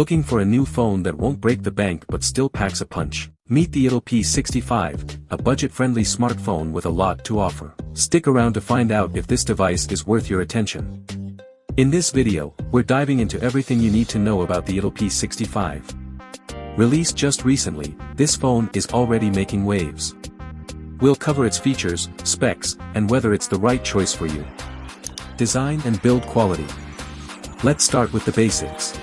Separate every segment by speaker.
Speaker 1: Looking for a new phone that won't break the bank but still packs a punch? Meet the Itel P65, a budget-friendly smartphone with a lot to offer. Stick around to find out if this device is worth your attention. In this video, we're diving into everything you need to know about the Itel P65. Released just recently, this phone is already making waves. We'll cover its features, specs, and whether it's the right choice for you. Design and build quality. Let's start with the basics.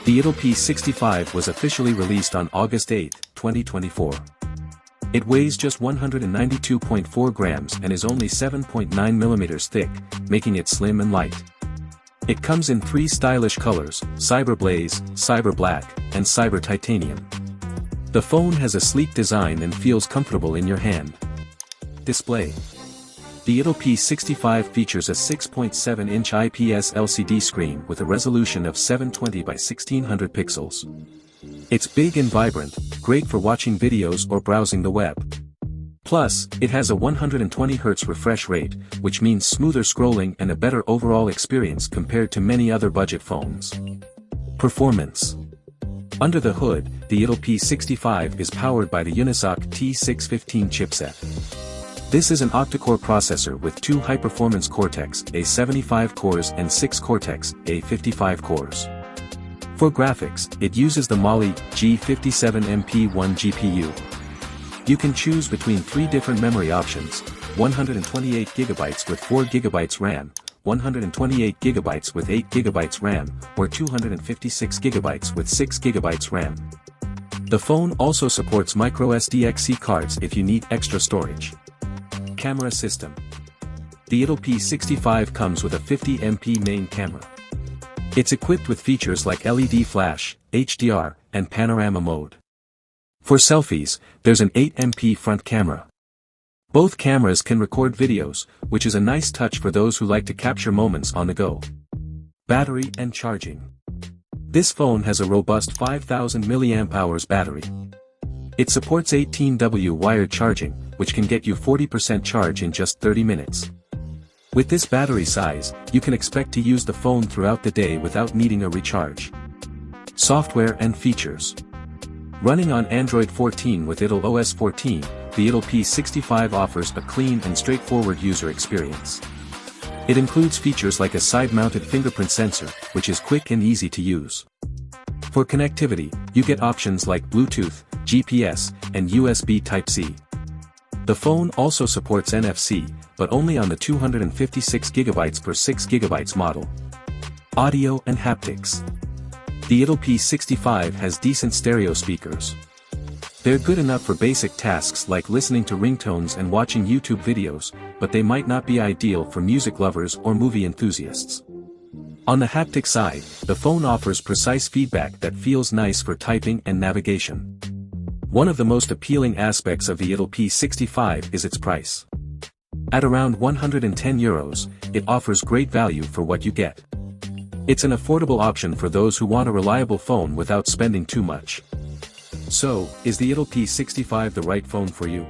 Speaker 1: The Itel P65 was officially released on August 8, 2024. It weighs just 192.4 grams and is only 7.9 millimeters thick, making it slim and light. It comes in three stylish colors: Cyber Blaze, Cyber Black, and Cyber Titanium. The phone has a sleek design and feels comfortable in your hand. Display. The Itel P65 features a 6.7-inch IPS LCD screen with a resolution of 720 by 1600 pixels. It's big and vibrant, great for watching videos or browsing the web. Plus, it has a 120Hz refresh rate, which means smoother scrolling and a better overall experience compared to many other budget phones. Performance. Under the hood, the Itel P65 is powered by the Unisoc T615 chipset. This is an octa-core processor with two high-performance Cortex-A75 cores and 6 Cortex-A55 cores. For graphics, it uses the Mali G57MP1 GPU. You can choose between three different memory options: 128GB with 4GB RAM, 128GB with 8GB RAM, or 256GB with 6GB RAM. The phone also supports microSD cards if you need extra storage. Camera system. The Itel P65 comes with a 50MP main camera. It's equipped with features like LED flash, HDR, and panorama mode. For selfies, there's an 8MP front camera. Both cameras can record videos, which is a nice touch for those who like to capture moments on the go. Battery and charging. This phone has a robust 5000 mAh battery. It supports 18W wired charging, which can get you 40% charge in just 30 minutes. With this battery size, you can expect to use the phone throughout the day without needing a recharge. Software and features. Running on Android 14 with Itel OS 14, the Itel P65 offers a clean and straightforward user experience. It includes features like a side-mounted fingerprint sensor, which is quick and easy to use. For connectivity, you get options like Bluetooth, GPS, and USB Type-C. The phone also supports NFC, but only on the 256GB per 6GB model. Audio and haptics. The Itel P65 has decent stereo speakers. They're good enough for basic tasks like listening to ringtones and watching YouTube videos, but they might not be ideal for music lovers or movie enthusiasts. On the haptic side, the phone offers precise feedback that feels nice for typing and navigation. One of the most appealing aspects of the Itel P65 is its price. At around €110, it offers great value for what you get. It's an affordable option for those who want a reliable phone without spending too much. So, is the Itel P65 the right phone for you?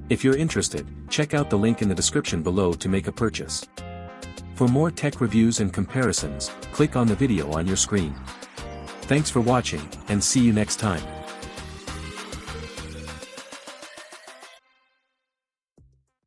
Speaker 1: If you're interested, check out the link in the description below to make a purchase. For more tech reviews and comparisons, click on the video on your screen. Thanks for watching, and see you next time.